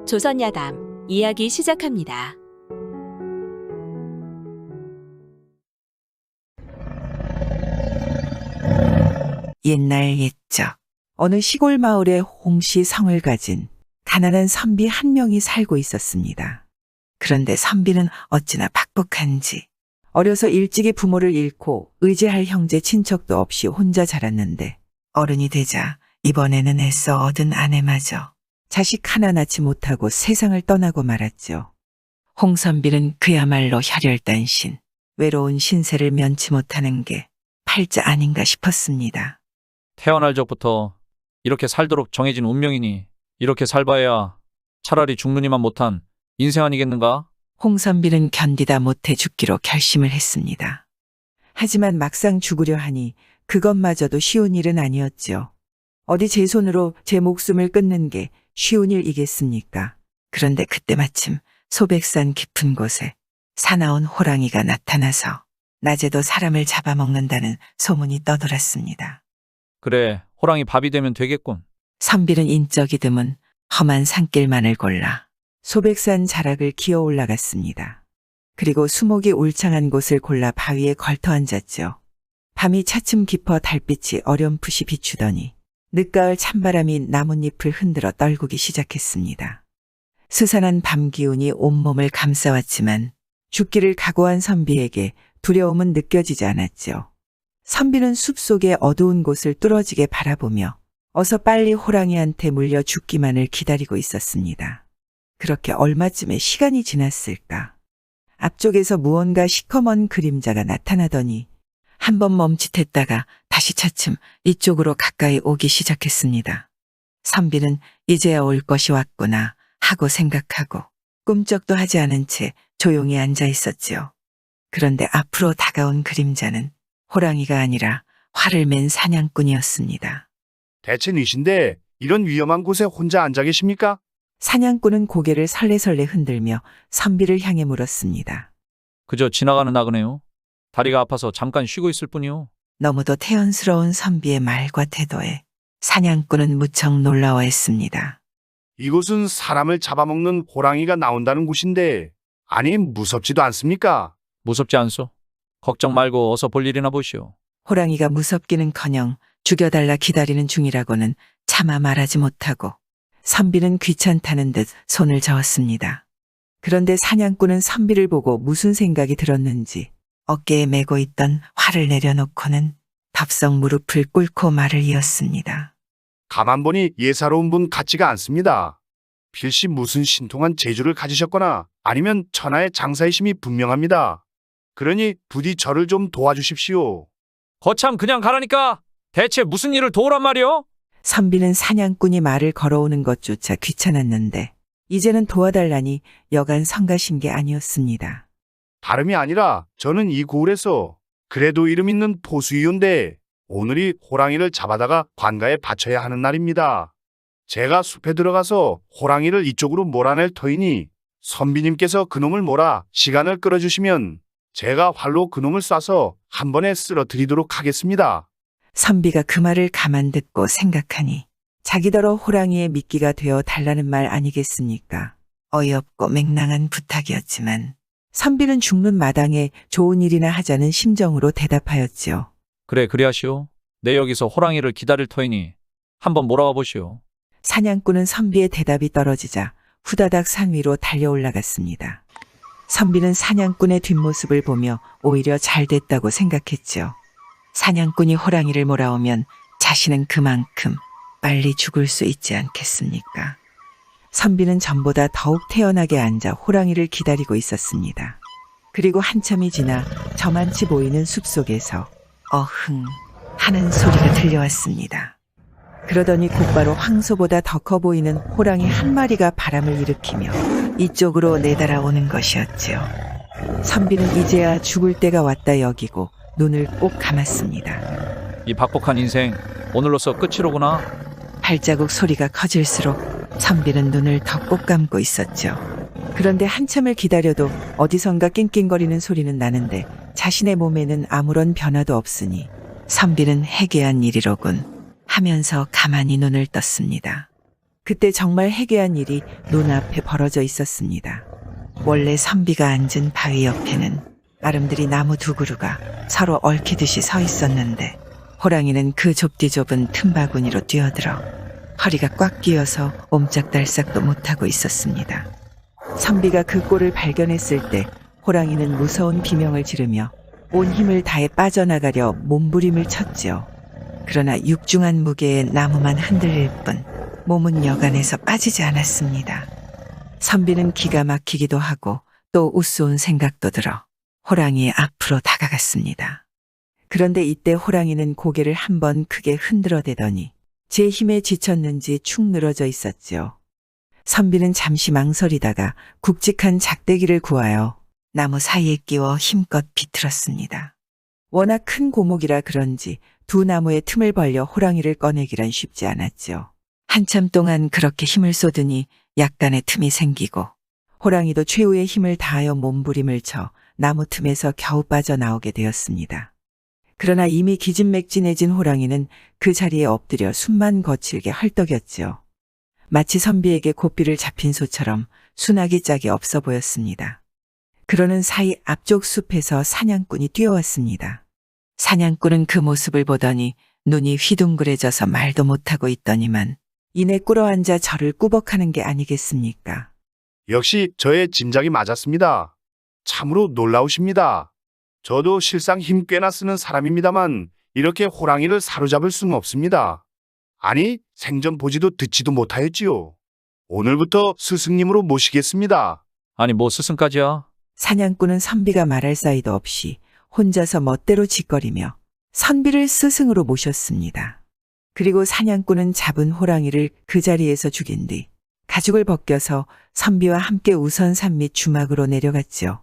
조선야담 이야기 시작합니다. 옛날 옛적 어느 시골 마을에 홍씨 성을 가진 가난한 선비 한 명이 살고 있었습니다. 그런데 선비는 어찌나 박복한지 어려서 일찍이 부모를 잃고 의지할 형제 친척도 없이 혼자 자랐는데 어른이 되자 이번에는 애써 얻은 아내마저 자식 하나 낳지 못하고 세상을 떠나고 말았죠. 홍선비는 그야말로 혈혈단신, 외로운 신세를 면치 못하는 게 팔자 아닌가 싶었습니다. 태어날 적부터 이렇게 살도록 정해진 운명이니 이렇게 살봐야 차라리 죽느니만 못한 인생 아니겠는가? 홍선비는 견디다 못해 죽기로 결심을 했습니다. 하지만 막상 죽으려 하니 그것마저도 쉬운 일은 아니었죠. 어디 제 손으로 제 목숨을 끊는 게 쉬운 일이겠습니까? 그런데 그때 마침 소백산 깊은 곳에 사나운 호랑이가 나타나서 낮에도 사람을 잡아먹는다는 소문이 떠돌았습니다. 그래, 호랑이 밥이 되면 되겠군. 선비는 인적이 드문 험한 산길만을 골라 소백산 자락을 기어 올라갔습니다. 그리고 수목이 울창한 곳을 골라 바위에 걸터 앉았죠. 밤이 차츰 깊어 달빛이 어렴풋이 비추더니 늦가을 찬바람이 나뭇잎을 흔들어 떨구기 시작했습니다. 스산한 밤 기운이 온몸을 감싸왔지만 죽기를 각오한 선비에게 두려움은 느껴지지 않았죠. 선비는 숲속의 어두운 곳을 뚫어지게 바라보며 어서 빨리 호랑이한테 물려 죽기만을 기다리고 있었습니다. 그렇게 얼마쯤의 시간이 지났을까? 앞쪽에서 무언가 시커먼 그림자가 나타나더니 한번 멈칫했다가 다시 차츰 이쪽으로 가까이 오기 시작했습니다. 선비는 이제야 올 것이 왔구나 하고 생각하고 꿈쩍도 하지 않은 채 조용히 앉아 있었지요. 그런데 앞으로 다가온 그림자는 호랑이가 아니라 활을 맨 사냥꾼이었습니다. 대체 니신데 이런 위험한 곳에 혼자 앉아 계십니까? 사냥꾼은 고개를 설레설레 흔들며 선비를 향해 물었습니다. 그저 지나가는 나그네요. 다리가 아파서 잠깐 쉬고 있을 뿐이요. 너무도 태연스러운 선비의 말과 태도에 사냥꾼은 무척 놀라워했습니다. 이곳은 사람을 잡아먹는 호랑이가 나온다는 곳인데 아니 무섭지도 않습니까? 무섭지 않소? 걱정 말고 어서 볼 일이나 보시오. 호랑이가 무섭기는커녕 죽여달라 기다리는 중이라고는 차마 말하지 못하고 선비는 귀찮다는 듯 손을 저었습니다. 그런데 사냥꾼은 선비를 보고 무슨 생각이 들었는지 어깨에 메고 있던 활을 내려놓고는 덥석 무릎을 꿇고 말을 이었습니다. 가만 보니 예사로운 분 같지가 않습니다. 필시 무슨 신통한 재주를 가지셨거나 아니면 천하의 장사이심이 분명합니다. 그러니 부디 저를 좀 도와주십시오. 거참 그냥 가라니까. 대체 무슨 일을 도우란 말이오? 선비는 사냥꾼이 말을 걸어오는 것조차 귀찮았는데 이제는 도와달라니 여간 성가신 게 아니었습니다. 다름이 아니라 저는 이 고을에서 그래도 이름 있는 포수이온데 오늘이 호랑이를 잡아다가 관가에 바쳐야 하는 날입니다. 제가 숲에 들어가서 호랑이를 이쪽으로 몰아낼 터이니 선비님께서 그놈을 몰아 시간을 끌어주시면 제가 활로 그놈을 쏴서 한 번에 쓰러뜨리도록 하겠습니다. 선비가 그 말을 가만 듣고 생각하니 자기더러 호랑이의 미끼가 되어 달라는 말 아니겠습니까? 어이없고 맹랑한 부탁이었지만 선비는 죽는 마당에 좋은 일이나 하자는 심정으로 대답하였지요. 그래, 그리하시오. 내 여기서 호랑이를 기다릴 터이니 한번 몰아와 보시오. 사냥꾼은 선비의 대답이 떨어지자 후다닥 산 위로 달려 올라갔습니다. 선비는 사냥꾼의 뒷모습을 보며 오히려 잘 됐다고 생각했죠. 사냥꾼이 호랑이를 몰아오면 자신은 그만큼 빨리 죽을 수 있지 않겠습니까? 선비는 전보다 더욱 태연하게 앉아 호랑이를 기다리고 있었습니다. 그리고 한참이 지나 저만치 보이는 숲속에서 어흥 하는 소리가 들려왔습니다. 그러더니 곧바로 황소보다 더 커 보이는 호랑이 한 마리가 바람을 일으키며 이쪽으로 내달아오는 것이었지요. 선비는 이제야 죽을 때가 왔다 여기고 눈을 꼭 감았습니다. 이 박복한 인생 오늘로써 끝이로구나. 발자국 소리가 커질수록 선비는 눈을 더 꼭 감고 있었죠. 그런데 한참을 기다려도 어디선가 낑낑거리는 소리는 나는데 자신의 몸에는 아무런 변화도 없으니 선비는 해괴한 일이로군 하면서 가만히 눈을 떴습니다. 그때 정말 해괴한 일이 눈앞에 벌어져 있었습니다. 원래 선비가 앉은 바위 옆에는 아름드리 나무 두 그루가 서로 얽히듯이 서 있었는데 호랑이는 그 좁디좁은 틈바구니로 뛰어들어 허리가 꽉 끼어서 옴짝달싹도 못하고 있었습니다. 선비가 그 꼴을 발견했을 때 호랑이는 무서운 비명을 지르며 온 힘을 다해 빠져나가려 몸부림을 쳤지요. 그러나 육중한 무게에 나무만 흔들릴 뿐 몸은 여간에서 빠지지 않았습니다. 선비는 기가 막히기도 하고 또 우스운 생각도 들어 호랑이의 앞으로 다가갔습니다. 그런데 이때 호랑이는 고개를 한번 크게 흔들어대더니 제 힘에 지쳤는지 축 늘어져 있었지요. 선비는 잠시 망설이다가 굵직한 작대기를 구하여 나무 사이에 끼워 힘껏 비틀었습니다. 워낙 큰 고목이라 그런지 두 나무의 틈을 벌려 호랑이를 꺼내기란 쉽지 않았지요. 한참 동안 그렇게 힘을 쏟으니 약간의 틈이 생기고 호랑이도 최후의 힘을 다하여 몸부림을 쳐 나무 틈에서 겨우 빠져나오게 되었습니다. 그러나 이미 기진맥진해진 호랑이는 그 자리에 엎드려 숨만 거칠게 헐떡였지요. 마치 선비에게 고삐를 잡힌 소처럼 순하기 짝이 없어 보였습니다. 그러는 사이 앞쪽 숲에서 사냥꾼이 뛰어왔습니다. 사냥꾼은 그 모습을 보더니 눈이 휘둥그레져서 말도 못하고 있더니만 이내 꿇어앉아 저를 꾸벅하는 게 아니겠습니까? 역시 저의 짐작이 맞았습니다. 참으로 놀라우십니다. 저도 실상 힘 꽤나 쓰는 사람입니다만 이렇게 호랑이를 사로잡을 수는 없습니다. 아니, 생전 보지도 듣지도 못하였지요. 오늘부터 스승님으로 모시겠습니다. 아니 뭐 스승까지야? 사냥꾼은 선비가 말할 사이도 없이 혼자서 멋대로 짓거리며 선비를 스승으로 모셨습니다. 그리고 사냥꾼은 잡은 호랑이를 그 자리에서 죽인 뒤 가죽을 벗겨서 선비와 함께 우선산 밑 주막으로 내려갔지요.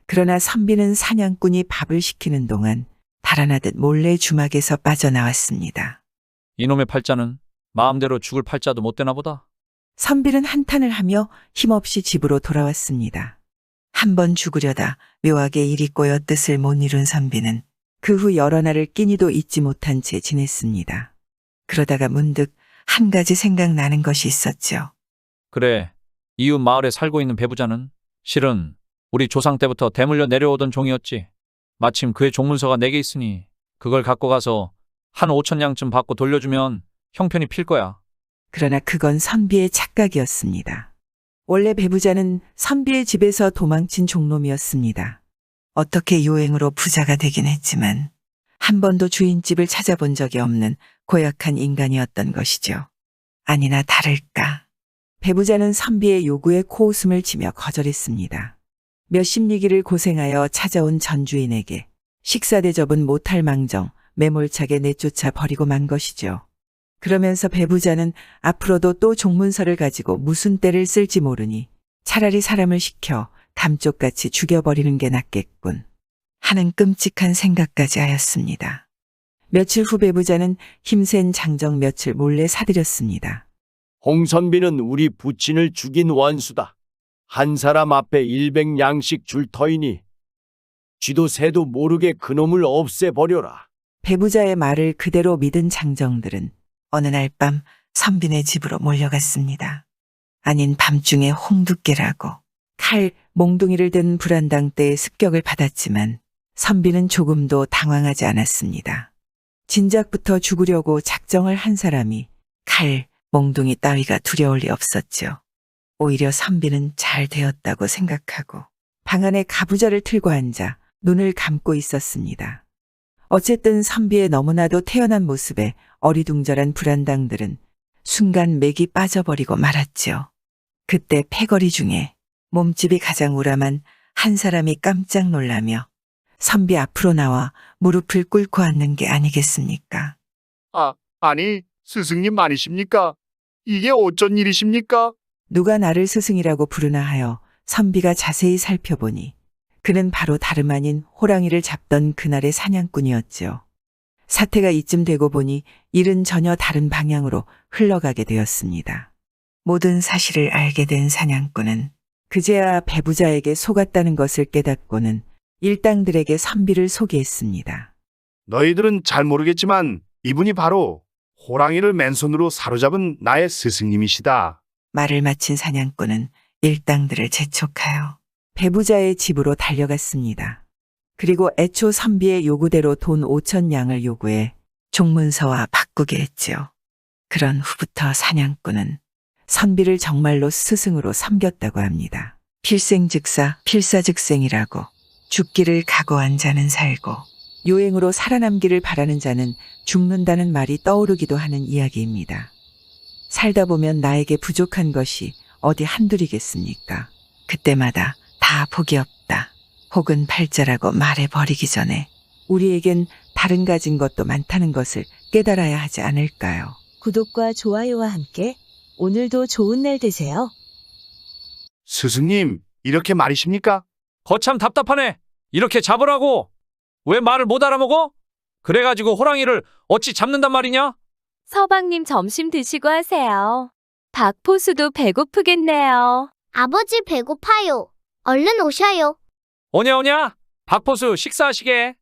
그러나 선비는 사냥꾼이 밥을 시키는 동안 달아나듯 몰래 주막에서 빠져나왔습니다. 이놈의 팔자는 마음대로 죽을 팔자도 못 되나 보다. 선비는 한탄을 하며 힘없이 집으로 돌아왔습니다. 한 번 죽으려다 묘하게 일이 꼬여 뜻을 못 이룬 선비는 그 후 여러 날을 끼니도 잊지 못한 채 지냈습니다. 그러다가 문득 한 가지 생각나는 것이 있었죠. 그래, 이웃 마을에 살고 있는 배부자는 실은 우리 조상 때부터 대물려 내려오던 종이었지. 마침 그의 종문서가 내게 있으니 그걸 갖고 가서 한 5,000냥쯤 받고 돌려주면 형편이 필 거야. 그러나 그건 선비의 착각이었습니다. 원래 배부자는 선비의 집에서 도망친 종놈이었습니다. 어떻게 요행으로 부자가 되긴 했지만 한 번도 주인집을 찾아본 적이 없는 고약한 인간이었던 것이죠. 아니나 다를까. 배부자는 선비의 요구에 코웃음을 치며 거절했습니다. 몇십 리기를 고생하여 찾아온 전주인에게 식사 대접은 못할 망정 매몰차게 내쫓아 버리고 만 것이죠. 그러면서 배부자는 앞으로도 또 종문서를 가지고 무슨 때를 쓸지 모르니 차라리 사람을 시켜 감쪽같이 죽여버리는 게 낫겠군 하는 끔찍한 생각까지 하였습니다. 며칠 후 배부자는 힘센 장정 며칠 몰래 사들였습니다. 홍선비는 우리 부친을 죽인 원수다. 한 사람 앞에 100냥씩 줄 터이니 쥐도 새도 모르게 그놈을 없애버려라. 배부자의 말을 그대로 믿은 장정들은 어느 날 밤 선비네 집으로 몰려갔습니다. 아닌 밤중에 홍두깨라고 칼, 몽둥이를 든 불안당 때의 습격을 받았지만 선비는 조금도 당황하지 않았습니다. 진작부터 죽으려고 작정을 한 사람이 칼, 몽둥이 따위가 두려울 리 없었죠. 오히려 선비는 잘 되었다고 생각하고 방 안에 가부좌를 틀고 앉아 눈을 감고 있었습니다. 어쨌든 선비의 너무나도 태연한 모습에 어리둥절한 불안당들은 순간 맥이 빠져버리고 말았지요. 그때 패거리 중에 몸집이 가장 우람한 한 사람이 깜짝 놀라며 선비 앞으로 나와 무릎을 꿇고 앉는 게 아니겠습니까? 아니, 스승님 아니십니까? 이게 어쩐 일이십니까? 누가 나를 스승이라고 부르나 하여 선비가 자세히 살펴보니 그는 바로 다름 아닌 호랑이를 잡던 그날의 사냥꾼이었지요. 사태가 이쯤 되고 보니 일은 전혀 다른 방향으로 흘러가게 되었습니다. 모든 사실을 알게 된 사냥꾼은 그제야 배부자에게 속았다는 것을 깨닫고는 일당들에게 선비를 소개했습니다. 너희들은 잘 모르겠지만 이분이 바로 호랑이를 맨손으로 사로잡은 나의 스승님이시다. 말을 마친 사냥꾼은 일당들을 재촉하여 배부자의 집으로 달려갔습니다. 그리고 애초 선비의 요구대로 돈 5천 양을 요구해 종문서와 바꾸게 했지요. 그런 후부터 사냥꾼은 선비를 정말로 스승으로 섬겼다고 합니다. 필생즉사, 필사즉생이라고 죽기를 각오한 자는 살고 요행으로 살아남기를 바라는 자는 죽는다는 말이 떠오르기도 하는 이야기입니다. 살다 보면 나에게 부족한 것이 어디 한둘이겠습니까? 그때마다 다 복이 없다. 혹은 팔자라고 말해버리기 전에 우리에겐 다른 가진 것도 많다는 것을 깨달아야 하지 않을까요? 구독과 좋아요와 함께 오늘도 좋은 날 되세요. 스승님, 이렇게 말이십니까? 거참 답답하네. 이렇게 잡으라고. 왜 말을 못 알아먹어? 그래가지고 호랑이를 어찌 잡는단 말이냐? 서방님 점심 드시고 하세요. 박포수도 배고프겠네요. 아버지 배고파요. 얼른 오셔요. 오냐 오냐? 박포수 식사하시게.